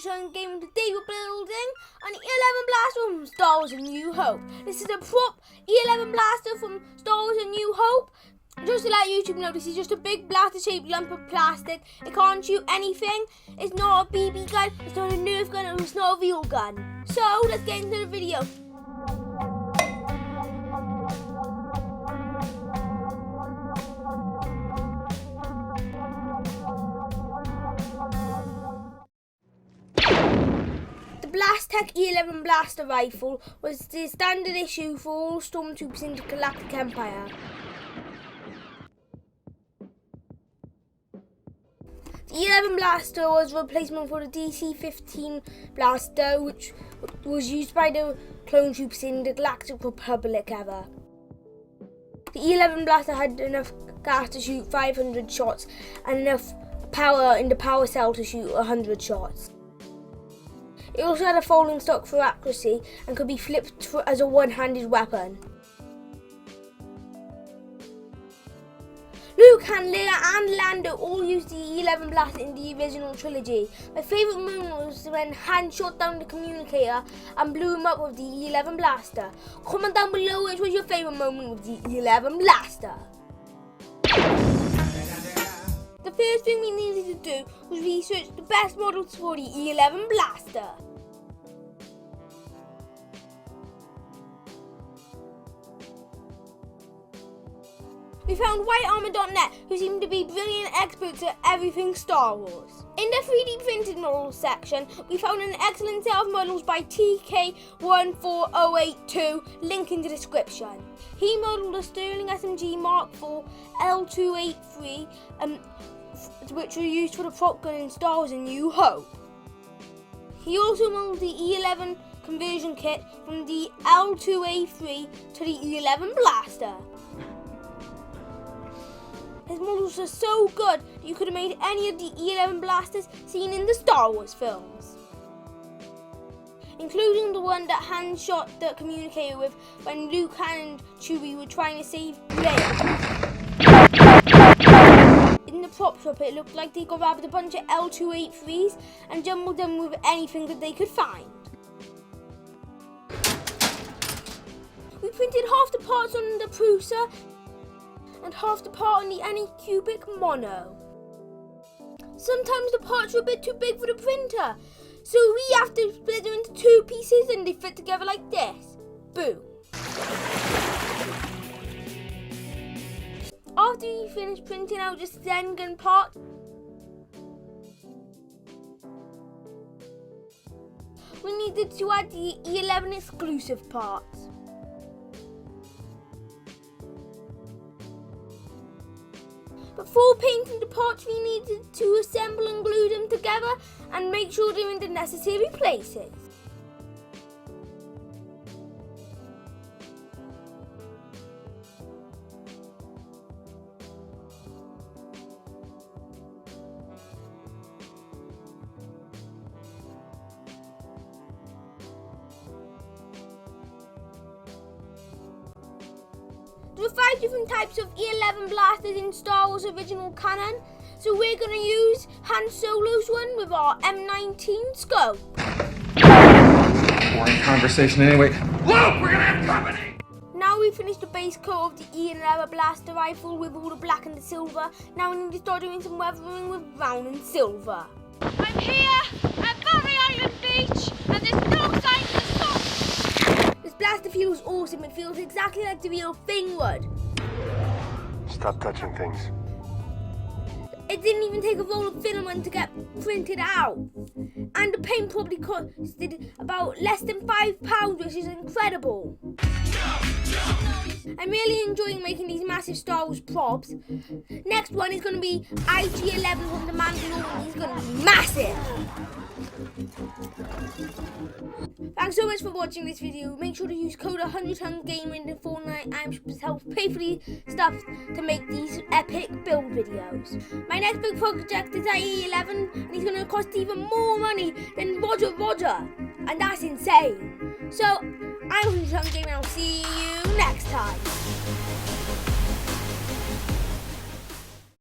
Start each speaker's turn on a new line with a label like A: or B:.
A: Tun Gamer. Today we're building an E-11 blaster from Star Wars: A New Hope. This is a prop E-11 blaster from Star Wars: A New Hope. Just to let YouTube know, this is just a big blaster-shaped lump of plastic. It can't shoot anything. It's not a BB gun, it's not a Nerf gun, and it's not a real gun. So let's get into the video. Blastech E-11 blaster rifle was the standard issue for all Stormtroopers in the Galactic Empire. The E-11 blaster was a replacement for the DC-15 blaster, which was used by the clone troops in the Galactic Republic era. The E-11 blaster had enough gas to shoot 500 shots and enough power in the power cell to shoot 100 shots. It also had a folding stock for accuracy and could be flipped as a one-handed weapon. Luke, Han, Leia and Lando all used the E-11 blaster in the original trilogy. My favourite moment was when Han shot down the communicator and blew him up with the E-11 blaster. Comment down below which was your favourite moment with the E-11 blaster. The first thing we needed to do was research the best models for the E-11 blaster. We found whitearmor.net, who seem to be brilliant experts at everything Star Wars. In the 3D printed models section, we found an excellent set of models by TK14082, link in the description. He modelled a Sterling SMG Mark IV L283, which were used for the prop gun in Star Wars: A New Hope. He also modelled the E-11 conversion kit from the L2A3 to the E-11 blaster. His models are so good that you could have made any of the E-11 blasters seen in the Star Wars films, including the one that Han shot the communicator with when Luke, Han and Chewie were trying to save Leia. In the prop shop, it looked like they grabbed a bunch of L283s and jumbled them with anything that they could find. We printed half the parts on the Prusa and half the part on the Anycubic Mono. Sometimes the parts are a bit too big for the printer, so we have to split them into two pieces and they fit together like this. Boom. After we finished printing out the Zen gun part, we needed to add the E-11 exclusive parts. Before painting the parts, we needed to assemble and glue them together and make sure they're in the necessary places. There are 5 different types of E-11 blasters in Star Wars original canon, so we're going to use Han Solo's one with our M19 scope.
B: Boring conversation anyway. Luke, we're going to have company!
A: Now we've finished the base coat of the E-11 blaster rifle with all the black and the silver. Now we need to start doing some weathering with brown and silver.
C: I'm here at Barry Island Beach and there's no sign of the sun.
A: This blaster feels awesome. It feels exactly like the real thing would.
D: Stop touching things.
A: It didn't even take a roll of filament to get printed out. And the paint probably costed about less than £5, which is incredible. I'm really enjoying making these massive Star Wars props. Next one is going to be IG-11 from the Mandalorian. He's going to be massive. Thanks so much for watching this video. Make sure to use code 100Tun Gamer in the Fortnite and help pay for the stuff to make these epic build videos. My next big project is E-11 and he's going to cost even more money than Roger, and that's insane. So, I'm 100Tun Gamer and I'll see you next time.